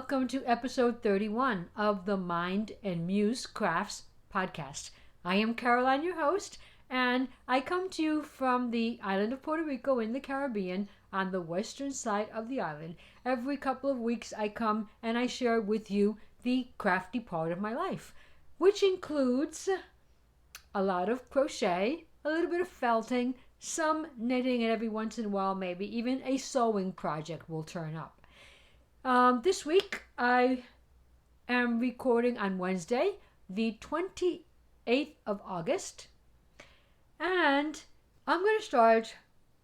welcome to episode 31 of the Mind and Muse Crafts podcast. I am Caroline, your host, and I come to you from the island of Puerto Rico in the Caribbean on the western side of the island. Every couple of weeks I come and I share with you the crafty part of my life, which includes a lot of crochet, a little bit of felting, some knitting, and every once in a while maybe even a sewing project will turn up. This week I am recording on Wednesday, the 28th of August, and I'm going to start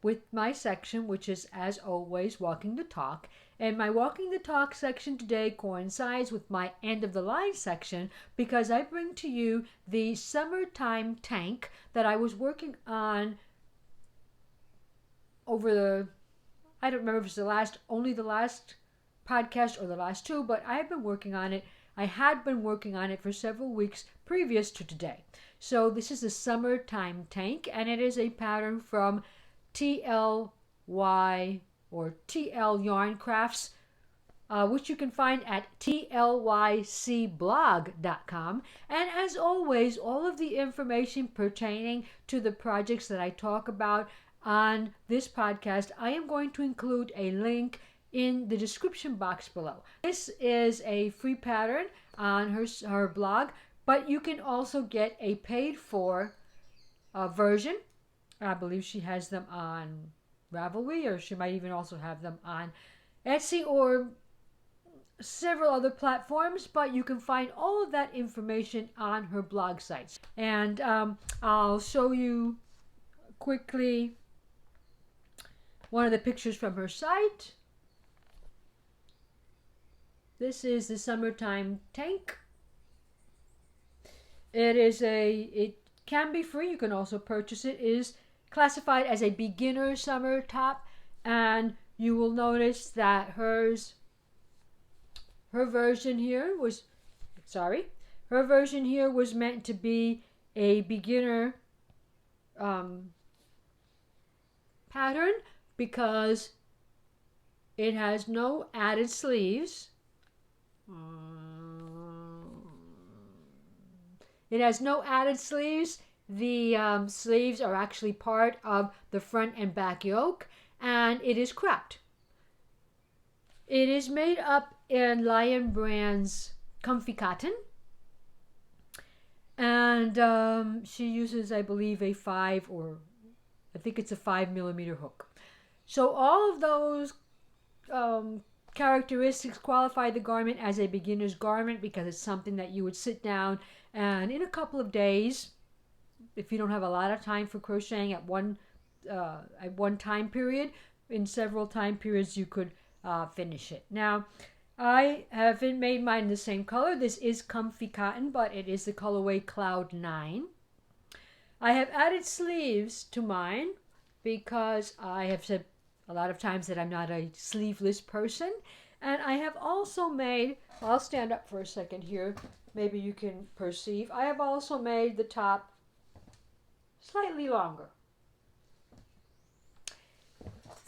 with my section, which is, as always, Walking the Talk. And my Walking the Talk section today coincides with my End of the Line section because I bring to you the summertime tank that I was working on over I don't remember if it's only the last podcast or the last two, but I have been working on it. I had been working on it for several weeks previous to today. So this is the summertime tank, and it is a pattern from TLY or TL Yarn Crafts, which you can find at tlycblog.com. And as always, all of the information pertaining to the projects that I talk about on this podcast, I am going to include a link in the description box below. This is a free pattern on her blog, but you can also get a paid for version. I believe she has them on Ravelry, or she might even also have them on Etsy or several other platforms, but you can find all of that information on her blog sites. And I'll show you quickly one of the pictures from her site. This is the summertime tank. It can be free. You can also purchase it. It is classified as a beginner summer top, and you will notice that her version here was meant to be a beginner pattern because it has no added sleeves. It has no added sleeves. The sleeves are actually part of the front and back yoke, and it is cropped. It is made up in Lionbrand's comfy cotton, and she uses, I believe, a 5mm hook. So all of those characteristics qualify the garment as a beginner's garment because it's something that you would sit down and in a couple of days, if you don't have a lot of time for crocheting at one time period, in several time periods you could finish it. Now, I haven't made mine the same color. This is comfy cotton, but it is the colorway Cloud 9. I have added sleeves to mine because I have said a lot of times that I'm not a sleeveless person. And I have also made, I'll stand up for a second here, maybe you can perceive, I have also made the top slightly longer.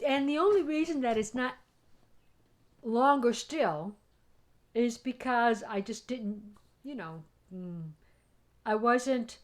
And the only reason that it's not longer still is because I just didn't, I wasn't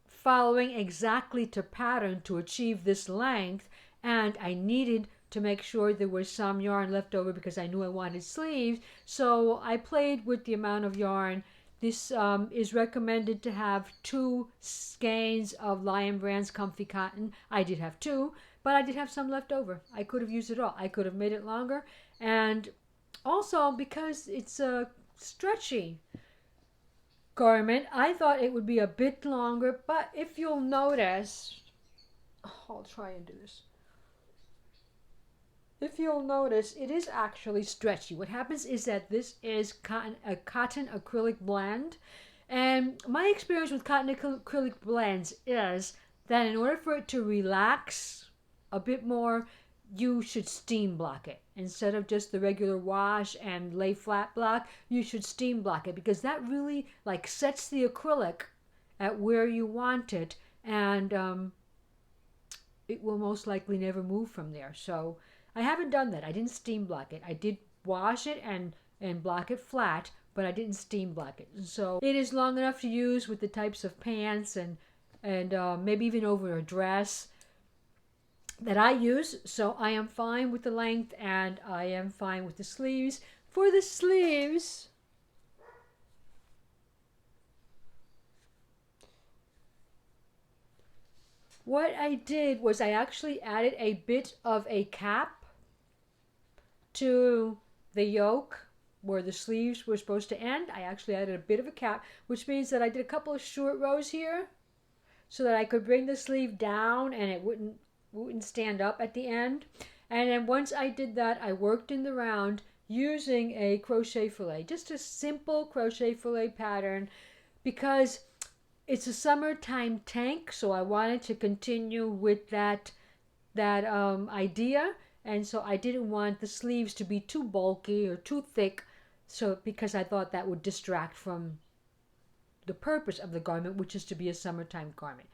following exactly to pattern to achieve this length, and I needed to make sure there was some yarn left over because I knew I wanted sleeves, so I played with the amount of yarn. This is recommended to have 2 skeins of Lionbrand's comfy cotton. I did have 2, but I did have some left over. I could have used it all. I could have made it longer, and also because it's a stretchy garment, I thought it would be a bit longer, but if you'll notice, I'll try and do this. If you'll notice, it is actually stretchy. What happens is that this is a cotton acrylic blend, and my experience with cotton acrylic blends is that in order for it to relax a bit more, you should steam block it. Instead of just the regular wash and lay flat block, you should steam block it because that really sets the acrylic at where you want it, and it will most likely never move from there. So I haven't done that. I didn't steam block it. I did wash it and and block it flat, but I didn't steam block it. So it is long enough to use with the types of pants and maybe even over a dress that I use. So I am fine with the length, and I am fine with the sleeves. For the sleeves, what I did was I actually added a bit of a cap to the yoke where the sleeves were supposed to end. I actually added a bit of a cap, which means that I did a couple of short rows here so that I could bring the sleeve down and it wouldn't stand up at the end. And then once I did that, I worked in the round using a crochet fillet, just a simple crochet fillet pattern, because it's a summertime tank, so I wanted to continue with that idea. And so I didn't want the sleeves to be too bulky or too thick, so because I thought that would distract from the purpose of the garment, which is to be a summertime garment.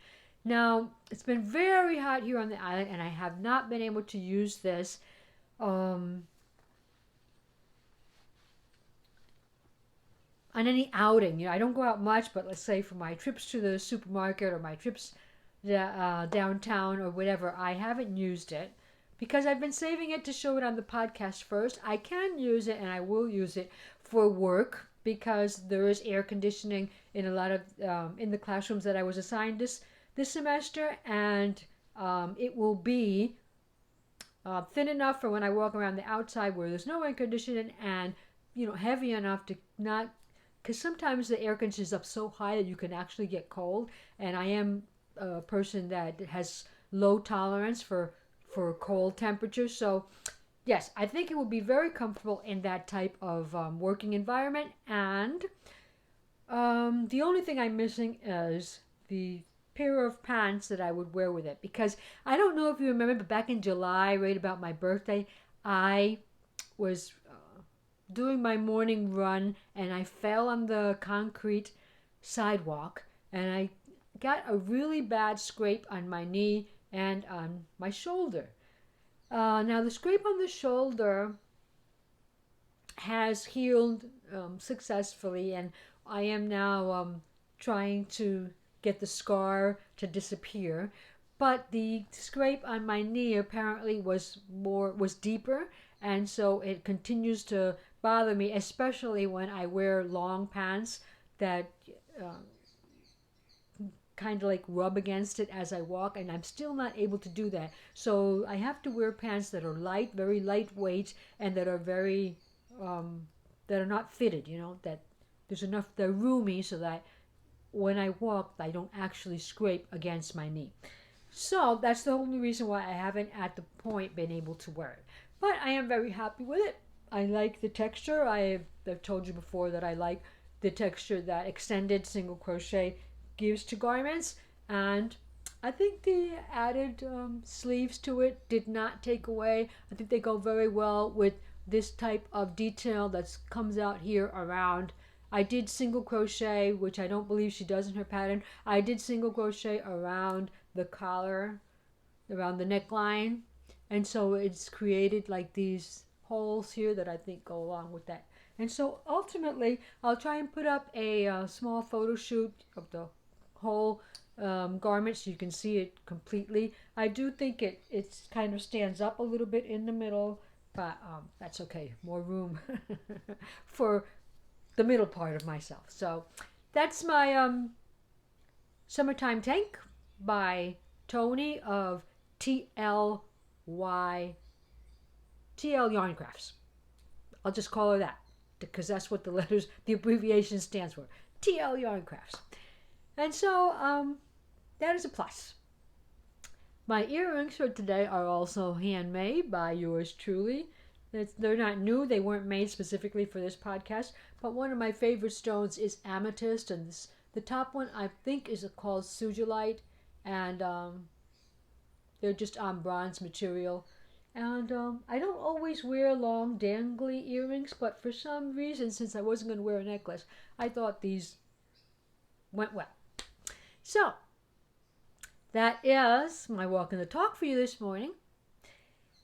Now, it's been very hot here on the island, and I have not been able to use this on any outing. You know, I don't go out much, but let's say for my trips to the supermarket or my trips downtown or whatever, I haven't used it because I've been saving it to show it on the podcast first. I can use it, and I will use it for work because there is air conditioning in a lot of in the classrooms that I was assigned this semester, and it will be thin enough for when I walk around the outside where there's no air conditioning, and heavy enough to not, because sometimes the air conditioner is up so high that you can actually get cold, and I am a person that has low tolerance for cold temperatures. So yes, I think it will be very comfortable in that type of working environment. And the only thing I'm missing is the pair of pants that I would wear with it, because I don't know if you remember, but back in July, right about my birthday, I was doing my morning run and I fell on the concrete sidewalk and I got a really bad scrape on my knee and on my shoulder. Now the scrape on the shoulder has healed successfully, and I am now trying to get the scar to disappear. But the scrape on my knee apparently was deeper, and so it continues to bother me, especially when I wear long pants that kind of like rub against it as I walk, and I'm still not able to do that. So I have to wear pants that are light, very lightweight, and that are very that are not fitted. That there's enough, they're roomy, so that when I walk, I don't actually scrape against my knee. So that's the only reason why I haven't at the point been able to wear it. But I am very happy with it. I like the texture. I've told you before that I like the texture that extended single crochet gives to garments, and I think the added sleeves to it did not take away. I think they go very well with this type of detail that comes out here around. I did single crochet, which I don't believe she does in her pattern. I did single crochet around the collar, around the neckline, and so it's created like these holes here that I think go along with that. And so ultimately I'll try and put up a small photo shoot of the whole garment so you can see it completely. I do think it kind of stands up a little bit in the middle, but that's okay. More room for the middle part of myself. So that's my Summertime Tank by Tony of TL Yarn Crafts. I'll just call her that because that's what the abbreviation stands for. TL Yarn Crafts. And so that is a plus. My earrings for today are also handmade by yours truly. They're not new. They weren't made specifically for this podcast. But one of my favorite stones is amethyst. And the top one I think is called sugilite. And they're just on bronze material. And I don't always wear long dangly earrings. But for some reason, since I wasn't going to wear a necklace, I thought these went well. So, that is my walk and the talk for you this morning.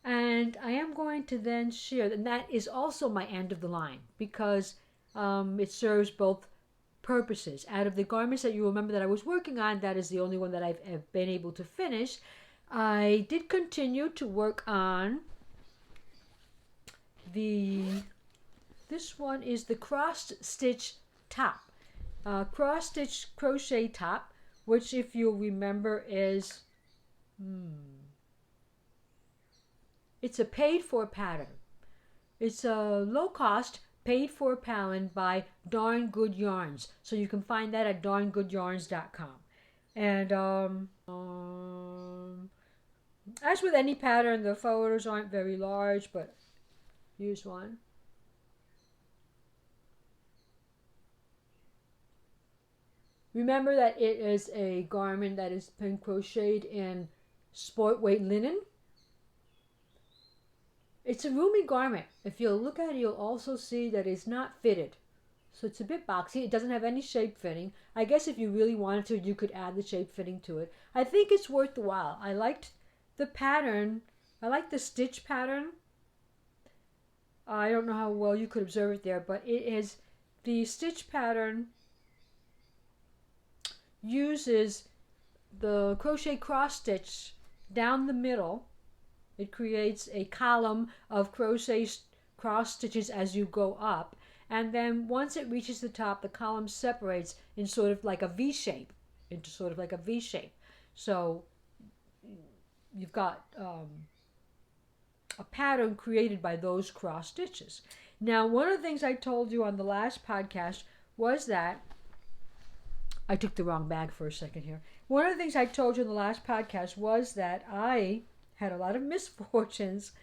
And I am going to then share, and that is also my end of the line because it serves both purposes. Out of the garments that you remember that I was working on, that is the only one that I've been able to finish. I did continue to work on this one is the crossed stitch top. Cross stitch crochet top, which if you'll remember is, it's a paid for pattern. It's a low cost paid for pattern by Darn Good Yarns. So you can find that at darngoodyarns.com. And as with any pattern, the photos aren't very large, but here's one. Remember that it is a garment that has been crocheted in sport weight linen. It's a roomy garment. If you'll look at it, you'll also see that it's not fitted. So it's a bit boxy. It doesn't have any shape fitting. I guess if you really wanted to, you could add the shape fitting to it. I think it's worth the while. I liked the pattern. I like the stitch pattern. I don't know how well you could observe it there, but it is the stitch pattern uses the crochet cross stitch down the middle. It creates a column of crochet cross stitches as you go up, and then once it reaches the top, the column separates in sort of like a V shape, So you've got a pattern created by those cross stitches. Now, one of the things I told you on the last podcast was that I took the wrong bag for a second here. One of the things I told you in the last podcast was that I had a lot of misfortunes.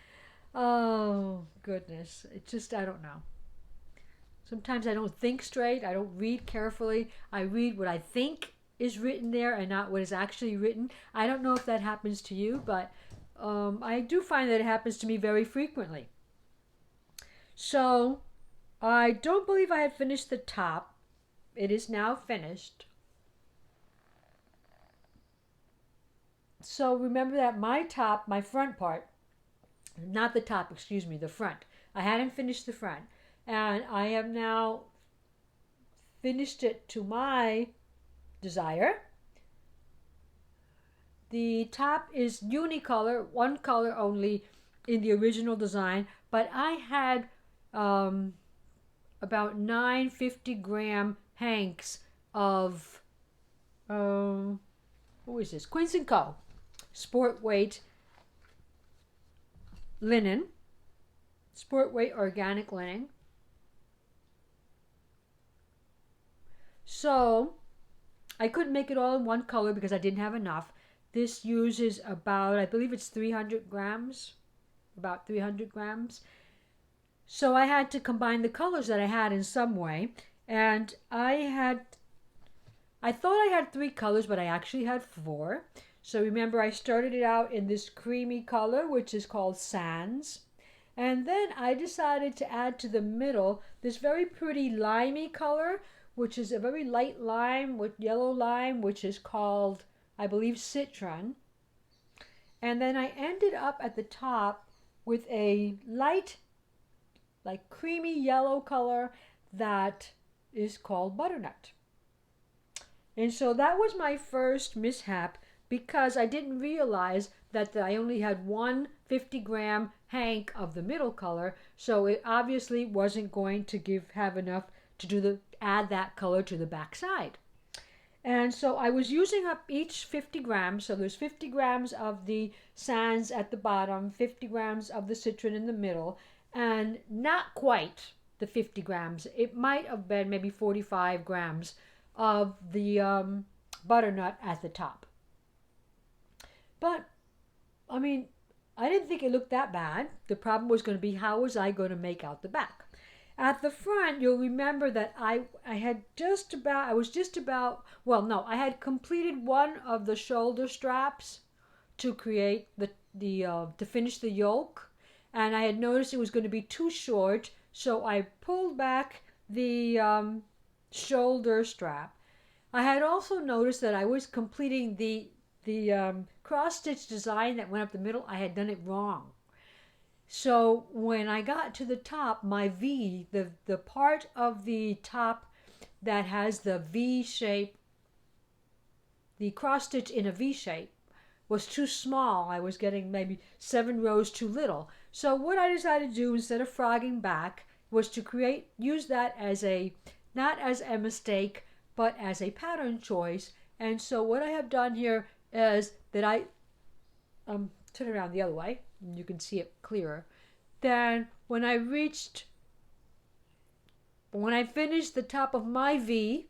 Oh, goodness. It's just, I don't know. Sometimes I don't think straight. I don't read carefully. I read what I think is written there and not what is actually written. I don't know if that happens to you, but I do find that it happens to me very frequently. So, I don't believe I had finished the top. It is now finished. So remember that my front part, not the top, excuse me, the front. I hadn't finished the front. And I have now finished it to my desire. The top is unicolor, one color only in the original design, but I had about 9 50-gram hanks of, who is this? Quince Co Sport Weight linen, sport weight organic linen. So I couldn't make it all in one color because I didn't have enough. This uses about, I believe it's 300 grams, about 300 grams. So I had to combine the colors that I had in some way. And I thought I had 3 colors, but I actually had 4. So remember, I started it out in this creamy color, which is called Sands. And then I decided to add to the middle this very pretty limey color, which is a very light lime with yellow lime, which is called, I believe, Citron. And then I ended up at the top with a light, like creamy yellow color that is called Butternut. And so that was my first mishap because I didn't realize that I only had one 50-gram hank of the middle color, so it obviously wasn't going to have enough to add that color to the back side. And so I was using up each 50 grams, so there's 50 grams of the Sands at the bottom, 50 grams of the Citron in the middle, and not quite the 50 grams. It might have been maybe 45 grams of the butternut at the top. But, I mean, I didn't think it looked that bad. The problem was going to be, how was I going to make out the back? At the front, you'll remember that I had completed one of the shoulder straps to create to finish the yoke, and I had noticed it was going to be too short, so I pulled back the shoulder strap. I had also noticed that I was completing the cross stitch design that went up the middle. I had done it wrong. So when I got to the top, my V, the part of the top that has the V shape, the cross stitch in a V shape, was too small. I was getting maybe 7 rows too little. So what I decided to do instead of frogging back was to use that as not as a mistake, but as a pattern choice. And so what I have done here is that I turn around the other way, and you can see it clearer. Then when I finished the top of my V,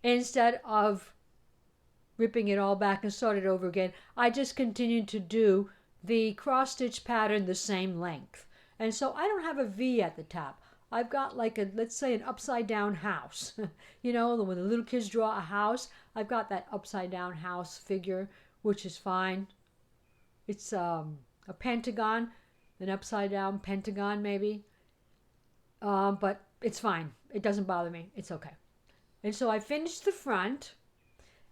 instead of ripping it all back and start it over again, I just continued to do the cross stitch pattern the same length. And so I don't have a V at the top. I've got like let's say an upside down house. You know, when the little kids draw a house, I've got that upside down house figure, which is fine. It's a pentagon, an upside down pentagon maybe. But it's fine. It doesn't bother me. It's okay. And so I finished the front.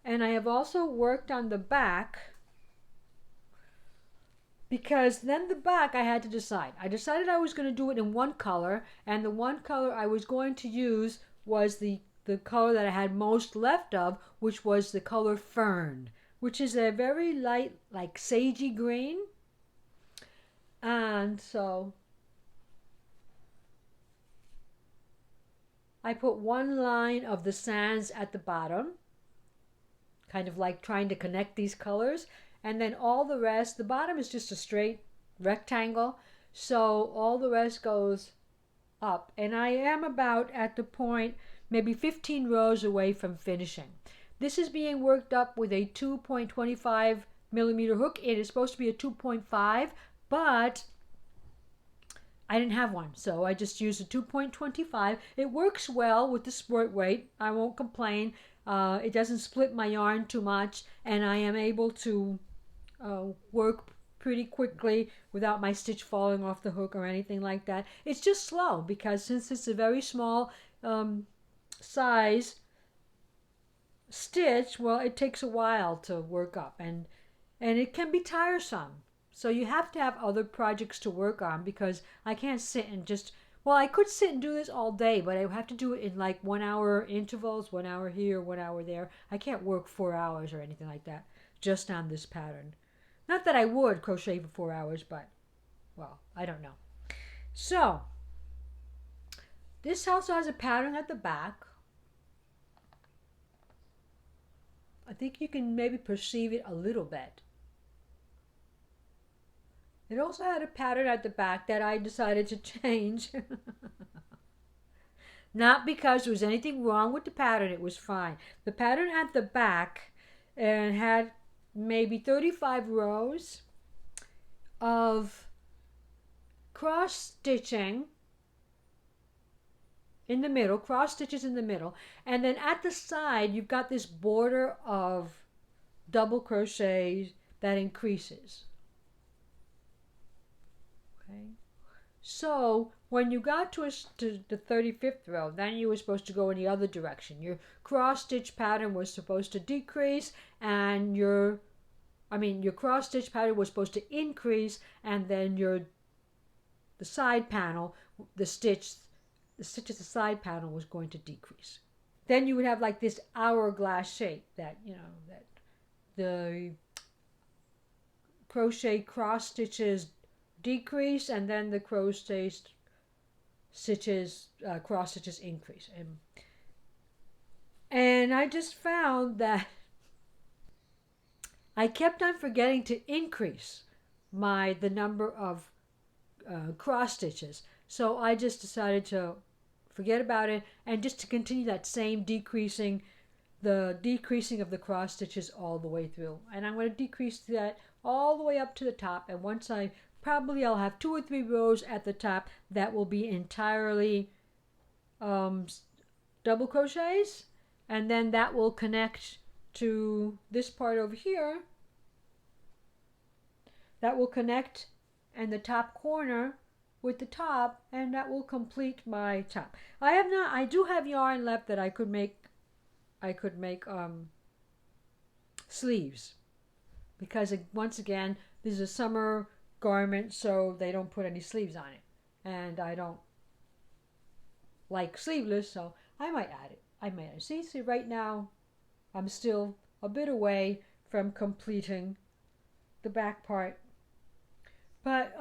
And I have also worked on the back, because then the back I had to decide. I decided I was going to do it in one color, and the one color I was going to use was the color that I had most left of, which was the color Fern, which is a very light, like sagey green. And so I put one line of the sands at the bottom, kind of like trying to connect these colors, and then all the rest, the bottom is just a straight rectangle, so all the rest goes up. And I am about at the point maybe 15 rows away from finishing. This is being worked up with a 2.25 millimeter hook. It is supposed to be a 2.5, but I didn't have one, so I just used a 2.25. It works well with the sport weight. I won't complain. It doesn't split my yarn too much, and I am able to work pretty quickly without my stitch falling off the hook or anything like that. It's just slow, because since it's a very small size stitch, well, it takes a while to work up, and it can be tiresome. So you have to have other projects to work on, because I can't sit and just, well, I could sit and do this all day, but I have to do it in like 1 hour intervals, 1 hour here, 1 hour there. I can't work 4 hours or anything like that just on this pattern. Not that I would crochet for 4 hours, but, well, I don't know. So this also has a pattern at the back. I think you can maybe perceive it a little bit. It also had a pattern at the back that I decided to change. Not because there was anything wrong with the pattern, it was fine. The pattern at the back had maybe 35 rows of cross stitching in the middle, cross stitches in the middle, and then at the side you've got this border of double crochet that increases. Okay. So when you got to the 35th row, then you were supposed to go in the other direction. Your cross stitch pattern was supposed to decrease, and your cross stitch pattern was supposed to increase, and then the side panel, the stitch at the side panel was going to decrease. Then you would have like this hourglass shape that, that the crochet cross stitches decrease, and then the crochet stitches, cross stitches increase. And I just found that I kept on forgetting to increase the number of cross stitches. So I just decided to forget about it, and just to continue that same decreasing of the cross stitches all the way through. And I'm going to decrease that all the way up to the top, and once I'll have 2 or 3 rows at the top that will be entirely double crochets, and then that will connect to this part over here. That will connect in the top corner with the top, and that will complete my top. I do have yarn left that I could make sleeves, because once again, this is a summer garment so they don't put any sleeves on it. And I don't like sleeveless, so I might add it. I might add it. See, right now I'm still a bit away from completing the back part. But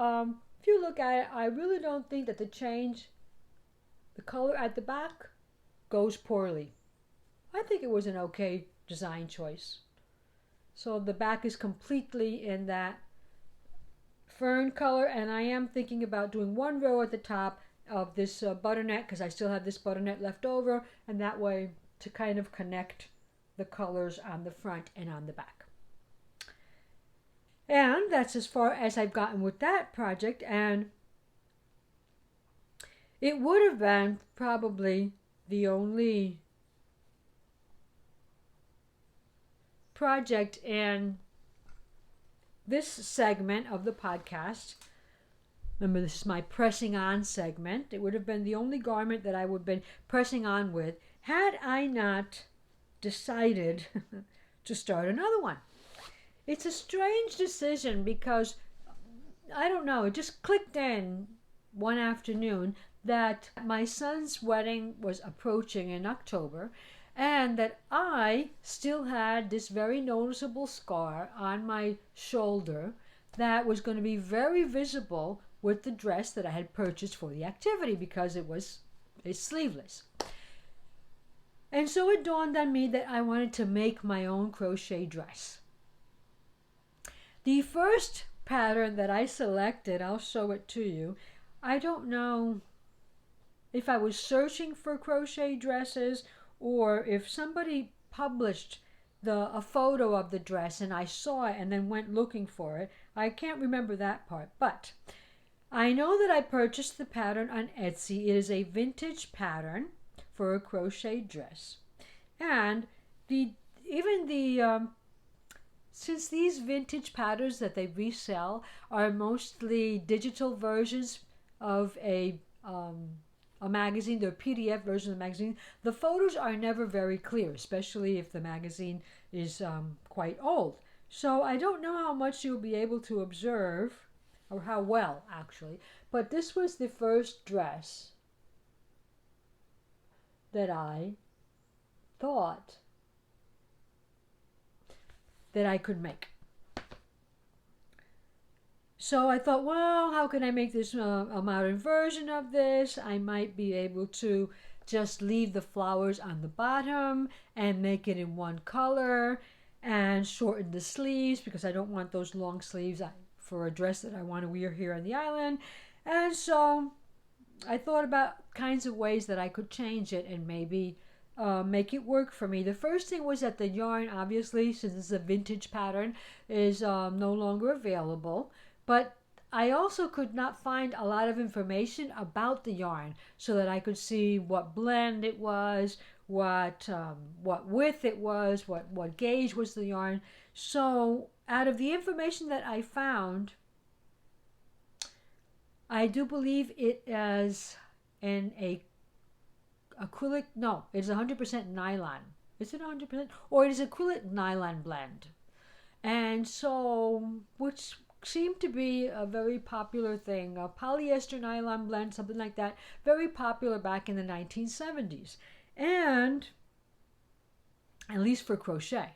if you look at it, I really don't think that the color at the back goes poorly. I think it was an okay design choice. So the back is completely in that fern color, and I am thinking about doing one row at the top of this butternut because I still have this butternut left over, and that way to kind of connect the colors on the front and on the back. And that's as far as I've gotten with that project, and it would have been probably the only project in this segment of the podcast. Remember, this is my pressing on segment. It would have been the only garment that I would have been pressing on with had I not decided to start another one. It's a strange decision because, I don't know, it just clicked in one afternoon that my son's wedding was approaching in October, and that I still had this very noticeable scar on my shoulder that was going to be very visible with the dress that I had purchased for the activity because it's sleeveless. And so it dawned on me that I wanted to make my own crochet dress. The first pattern that I selected, I'll show it to you. I don't know if I was searching for crochet dresses or if somebody published a photo of the dress and I saw it and then went looking for it. I can't remember that part, but I know that I purchased the pattern on Etsy. It is a vintage pattern for a crochet dress. And since these vintage patterns that they resell are mostly digital versions of a magazine, they're PDF versions of the magazine, the photos are never very clear, especially if the magazine is quite old. So I don't know how much you'll be able to observe, or how well actually, but this was the first dress that I thought that I could make. So I thought, well, how can I make this a modern version of this? I might be able to just leave the flowers on the bottom and make it in one color and shorten the sleeves because I don't want those long sleeves for a dress that I want to wear here on the island. And so I thought about kinds of ways that I could change it and maybe make it work for me. The first thing was that the yarn, obviously, since it's a vintage pattern, is no longer available. But I also could not find a lot of information about the yarn so that I could see what blend it was, what width it was, what gauge was the yarn. So out of the information that I found, I do believe it is in a acrylic, no, it's 100% nylon. Is it 100%? Or it is acrylic nylon blend. And so, which seemed to be a very popular thing, a polyester nylon blend, something like that, very popular back in the 1970s. And, at least for crochet.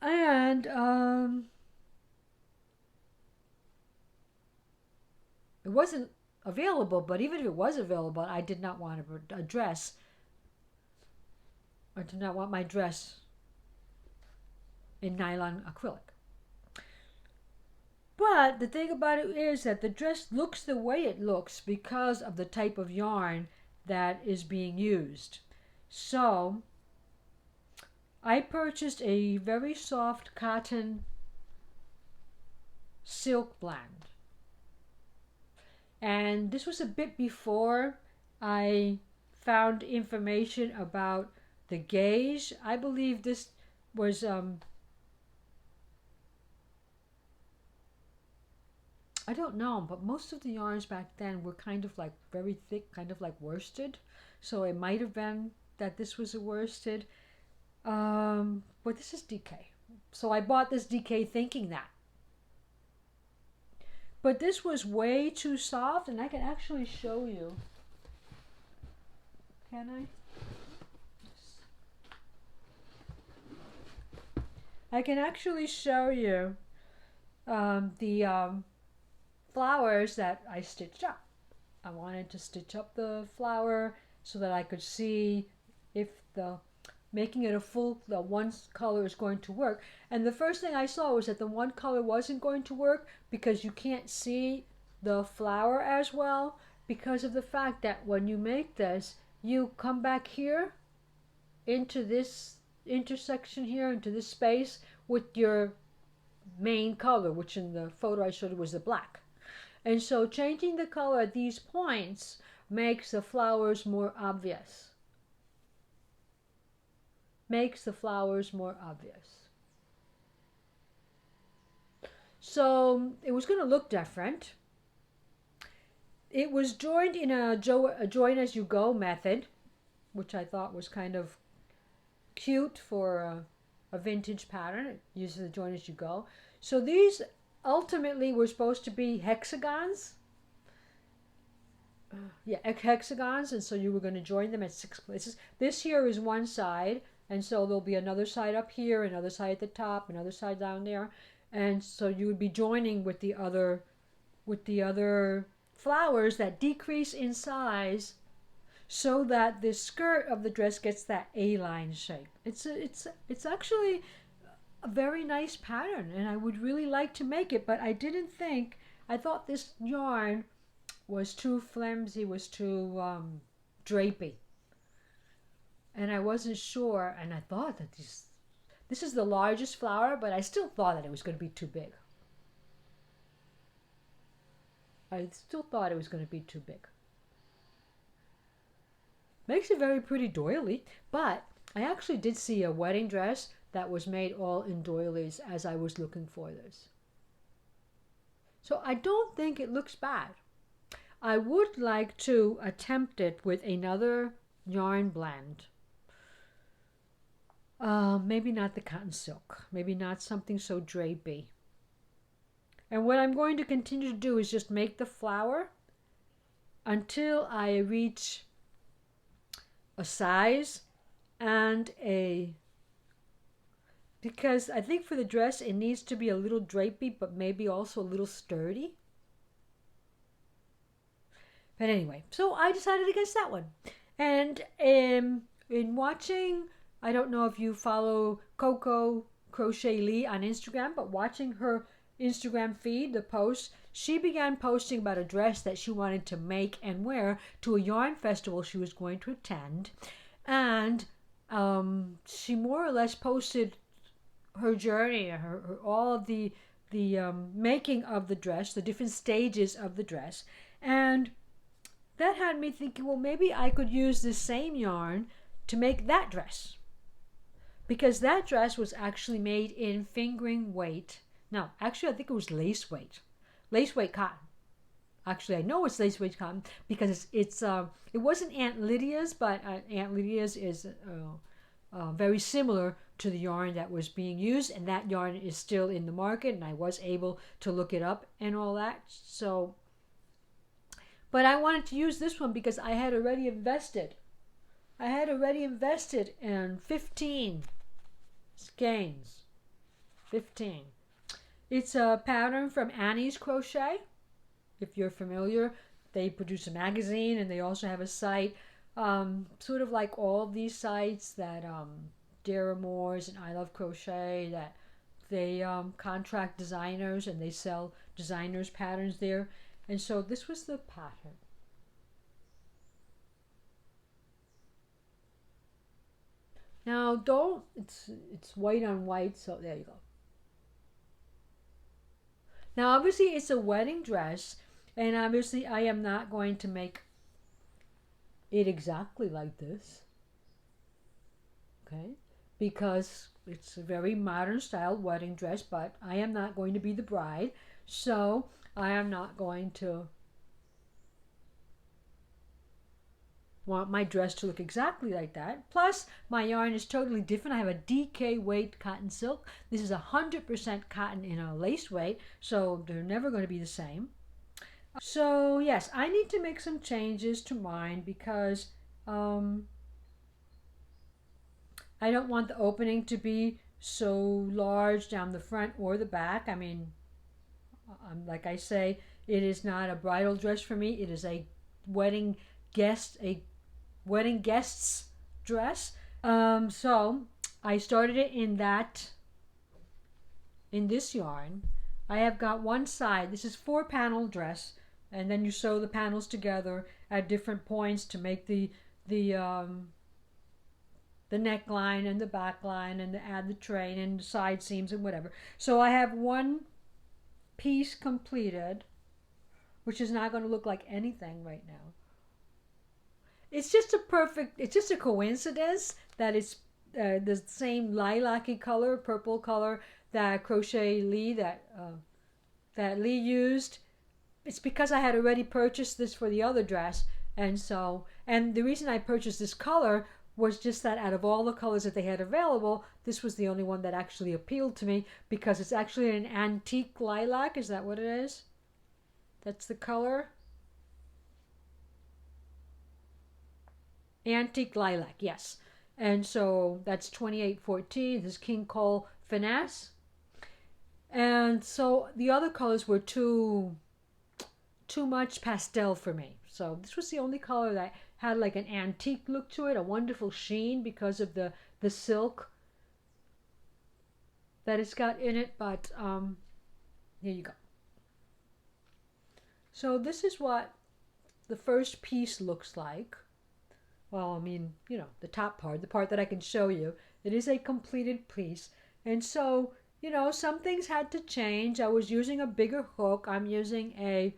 And, it wasn't available, but even if it was available, I did not want a dress. I did not want my dress in nylon acrylic. But the thing about it is that the dress looks the way it looks because of the type of yarn that is being used. So I purchased a very soft cotton silk blend. And this was a bit before I found information about the gauge. I believe this was I don't know, but most of the yarns back then were kind of like very thick, kind of like worsted. So it might have been that this was a worsted. But this is DK. So I bought this DK thinking that. But this was way too soft, and I can actually show you. Can I can actually show you the flowers that I stitched up. I wanted to stitch up the flower so that I could see if the making it a full, the one color is going to work. And the first thing I saw was that the one color wasn't going to work because you can't see the flower as well, because of the fact that when you make this, you come back here into this intersection here, into this space with your main color, which in the photo I showed you was the black. And so changing the color at these points makes the flowers more obvious. Makes the flowers more obvious. So it was going to look different. It was joined in a join as you go method, which I thought was kind of cute for a vintage pattern. It uses the join as you go. So these ultimately were supposed to be hexagons. Hexagons, and so you were going to join them at 6 places. This here is one side, and so there'll be another side up here, another side at the top, another side down there, and so you would be joining with the other flowers that decrease in size, so that the skirt of the dress gets that A-line shape. It's actually a very nice pattern, and I would really like to make it, but I didn't think. I thought this yarn was too flimsy, was too drapey, and I wasn't sure. And I thought that this is the largest flower, but I still thought that it was going to be too big. I still thought it was going to be too big. Makes it very pretty doily, but I actually did see a wedding dress that was made all in doilies as I was looking for this. So I don't think it looks bad. I would like to attempt it with another yarn blend. Maybe not the cotton silk. Maybe not something so drapey. And what I'm going to continue to do is just make the flower until I reach a size and because I think for the dress it needs to be a little drapey, but maybe also a little sturdy. But anyway, so I decided against that one. And in watching, I don't know if you follow Coco Crochet Lee on Instagram, but watching her Instagram feed, the posts, she began posting about a dress that she wanted to make and wear to a yarn festival she was going to attend. And she more or less posted her journey, all of the making of the dress, the different stages of the dress. And that had me thinking, well, maybe I could use this same yarn to make that dress. Because that dress was actually made in fingering weight. No, actually, I think it was lace weight cotton. Actually, I know it's lace weight cotton because it wasn't Aunt Lydia's, but Aunt Lydia's is very similar to the yarn that was being used, and that yarn is still in the market, and I was able to look it up and all that. So, but I wanted to use this one because I had already invested. I had already invested in 15 skeins. 15. It's a pattern from Annie's Crochet. If you're familiar, they produce a magazine and they also have a site, sort of like all of these sites that Dara Moore's and I Love Crochet, that they contract designers and they sell designers' patterns there. And so this was the pattern. Now it's white on white, so there you go. Now obviously it's a wedding dress, and obviously I am not going to make it exactly like this. Okay? Because it's a very modern style wedding dress, but I am not going to be the bride, so I am not going to want my dress to look exactly like that. Plus, my yarn is totally different. I have a DK weight cotton silk. This is 100% cotton in a lace weight, so they're never going to be the same. So yes, I need to make some changes to mine because I don't want the opening to be so large down the front or the back. I mean, like I say, it is not a bridal dress for me. It is a wedding a wedding guest's dress. So I started it in this yarn. I have got one side. This is 4-panel dress, and then you sew the panels together at different points to make the neckline and the back line and add the train and the side seams and whatever. So I have one piece completed, which is not going to look like anything right now. It's just a coincidence that it's the same lilac-y color, purple color that Crochet Lee, that Lee used. It's because I had already purchased this for the other dress, and the reason I purchased this color was just that out of all the colors that they had available, this was the only one that actually appealed to me because it's actually an antique lilac. Is that what it is? That's the color? Antique lilac, yes. And so that's 2814. This is King Cole Finesse. And so the other colors were too much pastel for me. So this was the only color that had like an antique look to it, a wonderful sheen because of the silk that it's got in it. But here you go. So this is what the first piece looks like. Well, I mean, you know, the top part, the part that I can show you. It is a completed piece. And so, you know, some things had to change. I was using a bigger hook. I'm using a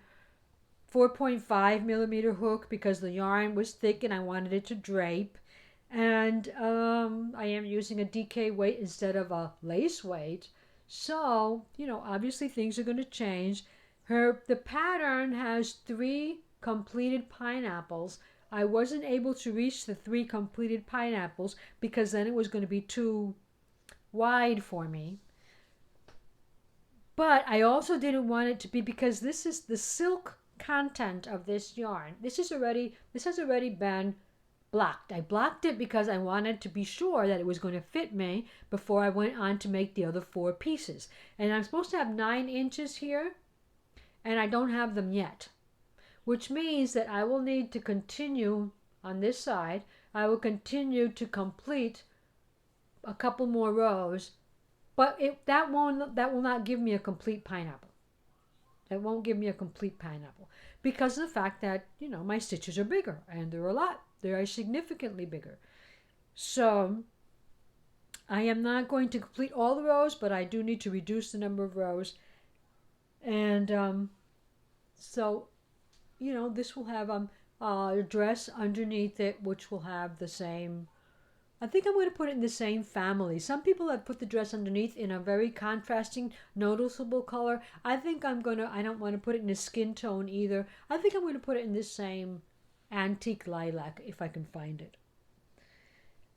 4.5 millimeter hook because the yarn was thick and I wanted it to drape. And I am using a DK weight instead of a lace weight. So, you know, obviously things are going to change. The pattern has 3 completed pineapples. I wasn't able to reach the 3 completed pineapples because then it was going to be too wide for me. But I also didn't want it to be, because this is the silk content of this yarn. This has already been blocked. I blocked it because I wanted to be sure that it was going to fit me before I went on to make the other 4 pieces. And I'm supposed to have 9 inches here, and I don't have them yet, which means that I will need to continue on this side. I will continue to complete a couple more rows, but that will not give me a complete pineapple. It won't give me a complete pineapple because of the fact that, you know, my stitches are bigger, and they are significantly bigger. So I am not going to complete all the rows, but I do need to reduce the number of rows. And so, you know, this will have a dress underneath it, which will have the same. I think I'm going to put it in the same family. Some people have put the dress underneath in a very contrasting, noticeable color. I don't want to put it in a skin tone either. I think I'm going to put it in this same antique lilac if I can find it.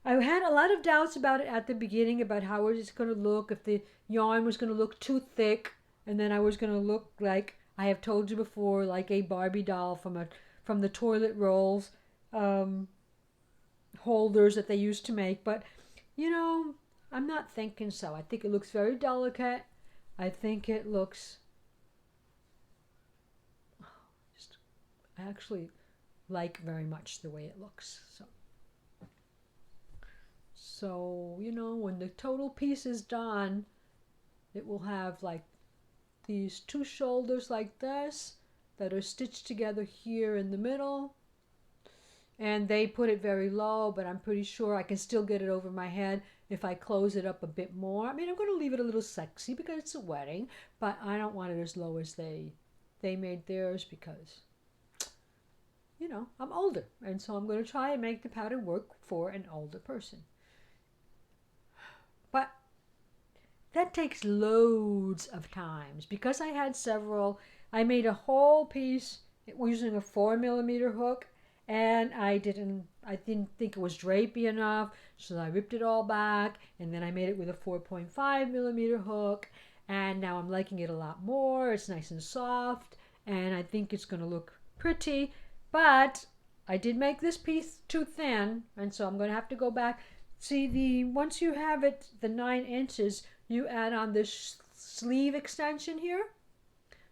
I had a lot of doubts about it at the beginning, about how it was going to look, if the yarn was going to look too thick, and then I was going to look like, I have told you before, like a Barbie doll from the toilet rolls holders that they used to make. But, you know, I'm not thinking so. I think it looks very delicate. I think it looks, I actually like very much the way it looks. So, you know, when the total piece is done, it will have like these 2 shoulders like this that are stitched together here in the middle. And they put it very low, but I'm pretty sure I can still get it over my head if I close it up a bit more. I mean, I'm going to leave it a little sexy because it's a wedding, but I don't want it as low as they made theirs because, you know, I'm older. And so I'm going to try and make the pattern work for an older person. But that takes loads of times. Because I made a whole piece using a 4 millimeter hook, and I didn't think it was drapey enough, so I ripped it all back, and then I made it with a 4.5 millimeter hook, and now I'm liking it a lot more. It's nice and soft, and I think it's going to look pretty, but I did make this piece too thin, and so I'm going to have to go back. See, once you have it the 9 inches, you add on this sleeve extension here.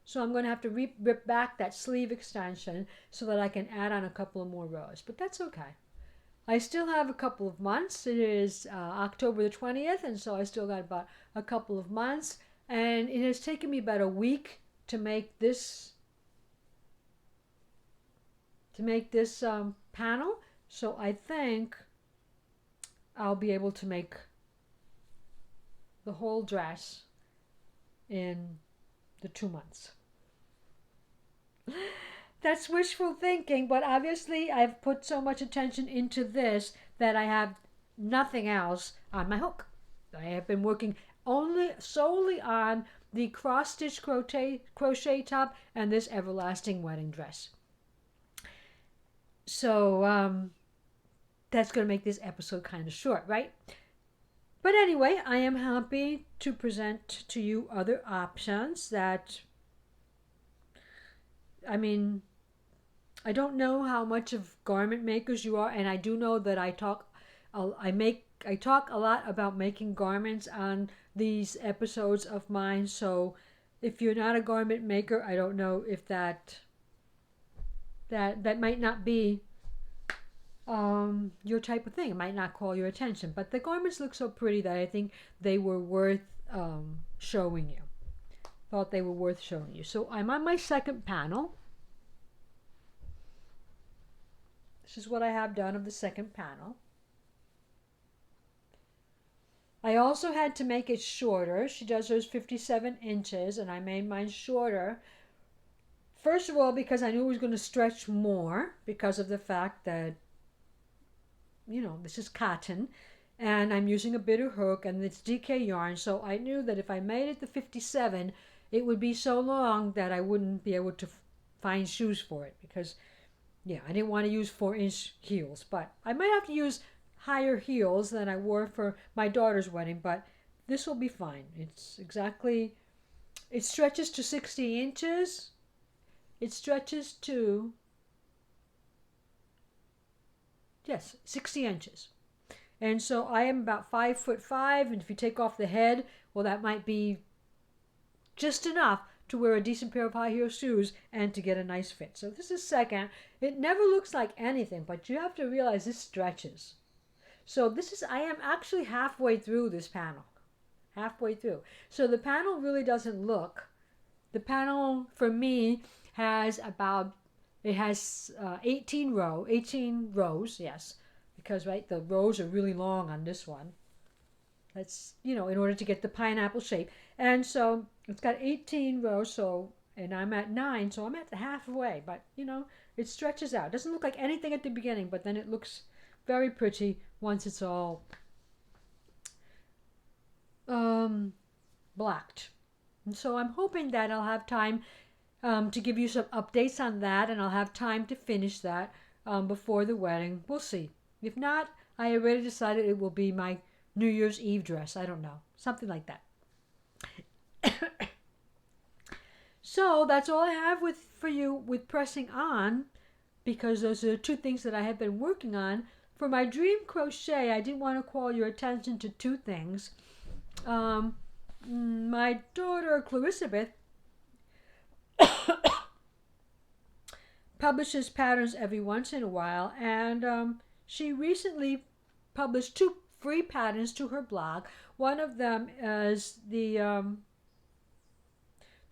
So I'm going to have to rip back that sleeve extension so that I can add on a couple of more rows. But that's okay. I still have a couple of months. It is October the 20th, and so I still got about a couple of months. And it has taken me about a week to make this panel. So I think I'll be able to make the whole dress in the 2 months. That's wishful thinking, but obviously I've put so much attention into this that I have nothing else on my hook. I have been working solely on the cross stitch crochet top and this everlasting wedding dress. So that's going to make this episode kind of short, right? But anyway, I am happy to present to you other options that, I mean, I don't know how much of garment makers you are, and I do know that I talk a lot about making garments on these episodes of mine. So if you're not a garment maker, I don't know if that might not be your type of thing. It might not call your attention, but the garments look so pretty that I think they were worth showing you. Thought they were worth showing you. So I'm on my second panel. This is what I have done of the second panel. I also had to make it shorter. She does hers 57 inches, and I made mine shorter. First of all, because I knew it was going to stretch more because of the fact that, you know, this is cotton, and I'm using a bitter hook, and it's DK yarn, so I knew that if I made it to 57, it would be so long that I wouldn't be able to find shoes for it, because, yeah, I didn't want to use 4-inch heels, but I might have to use higher heels than I wore for my daughter's wedding, but this will be fine. It stretches to 60 inches. It stretches to, yes, 60 inches. And so I am about 5'5", and if you take off the head, well, that might be just enough to wear a decent pair of high heel shoes and to get a nice fit. So this is second. It never looks like anything, but you have to realize this stretches. So I am actually halfway through this panel. Halfway through. So the panel really doesn't look. The panel, for me, has 18 rows, yes. Because, right, the rows are really long on this one. That's, you know, in order to get the pineapple shape. And so it's got 18 rows, and I'm at 9, so I'm at the halfway. But, you know, it stretches out. It doesn't look like anything at the beginning, but then it looks very pretty once it's all blacked. And so I'm hoping that I'll have time to give you some updates on that, and I'll have time to finish that before the wedding. We'll see. If not, I already decided it will be my New Year's Eve dress. I don't know. Something like that. So that's all I have for you with pressing on, because those are the two things that I have been working on. For my dream crochet, I did want to call your attention to two things. My daughter, Clarissa, publishes patterns every once in a while, and she recently published 2 free patterns to her blog. One of them is the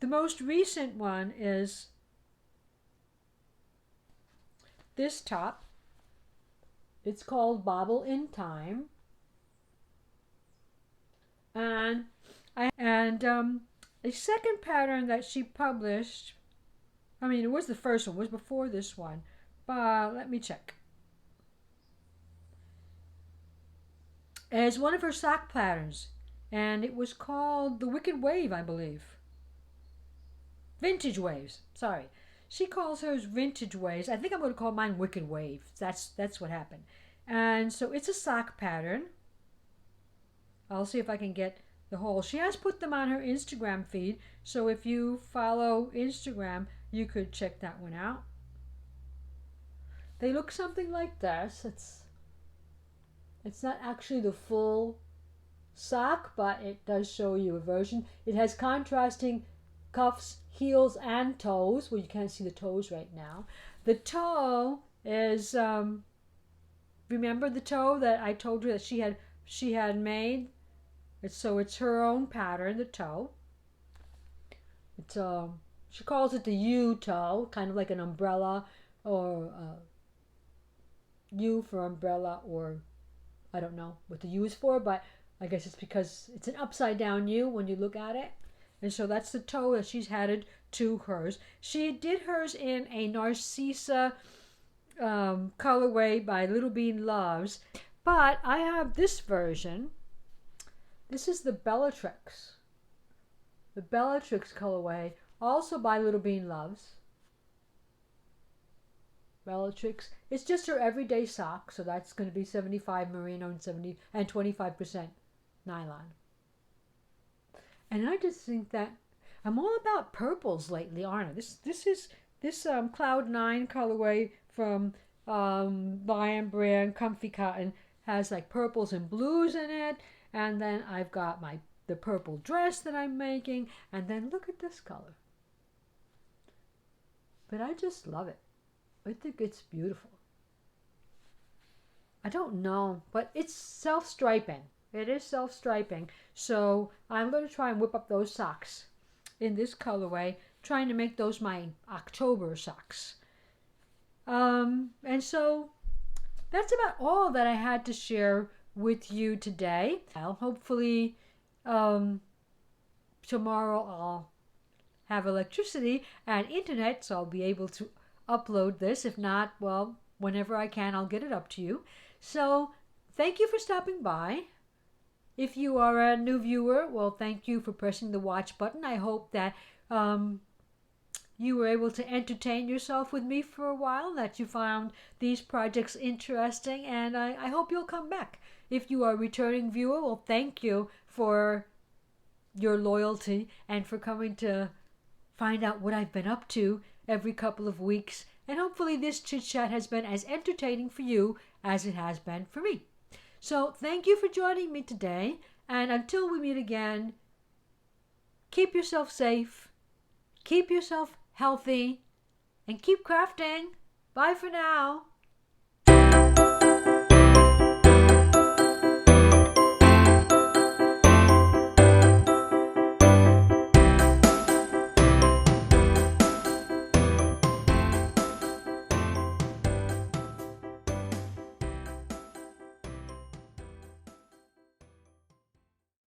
most recent one is this top. It's called Bobble in Time, and a second pattern that she published. I mean, it was the first one. It was before this one, but let me check. It's one of her sock patterns, and it was called the Wicked Wave, I believe. Vintage Waves, sorry. She calls hers Vintage Waves. I think I'm going to call mine Wicked Waves. That's what happened. And so it's a sock pattern. I'll see if I can get the whole. She has put them on her Instagram feed, so if you follow Instagram, you could check that one out. They look something like this. It's not actually the full sock, but it does show you a version. It has contrasting cuffs, heels, and toes. Well, you can't see the toes right now. The toe is remember the toe that I told you that she had made. It's her own pattern, the toe. It's she calls it the U toe, kind of like an umbrella, or U for umbrella, or I don't know what the U is for, but I guess it's because it's an upside down U when you look at it. And so that's the toe that she's added to hers. She did hers in a Narcissa colorway by Little Bean Loves, but I have this version. This is the Bellatrix. The Bellatrix colorway, also by Little Bean Loves. Bellatrix. It's just her everyday sock, so that's going to be 75 merino and 25% nylon. And I just think that I'm all about purples lately, aren't I? This Cloud 9 colorway from Lionbrand Comfy Cotton has like purples and blues in it. And then I've got the purple dress that I'm making. And then look at this color. But I just love it. I think it's beautiful. I don't know, but it's self-striping. It is self-striping. So I'm going to try and whip up those socks in this colorway, trying to make those my October socks. And so that's about all that I had to share with you today. Hopefully tomorrow I'll have electricity and internet, so I'll be able to upload this. If not, well, whenever I can, I'll get it up to you. So thank you for stopping by. If you are a new viewer, well, thank you for pressing the watch button. I hope that you were able to entertain yourself with me for a while, that you found these projects interesting, and I hope you'll come back. If you are a returning viewer, well, thank you for your loyalty and for coming to find out what I've been up to every couple of weeks. And hopefully this chit-chat has been as entertaining for you as it has been for me. So thank you for joining me today. And until we meet again, keep yourself safe, keep yourself healthy, and keep crafting. Bye for now.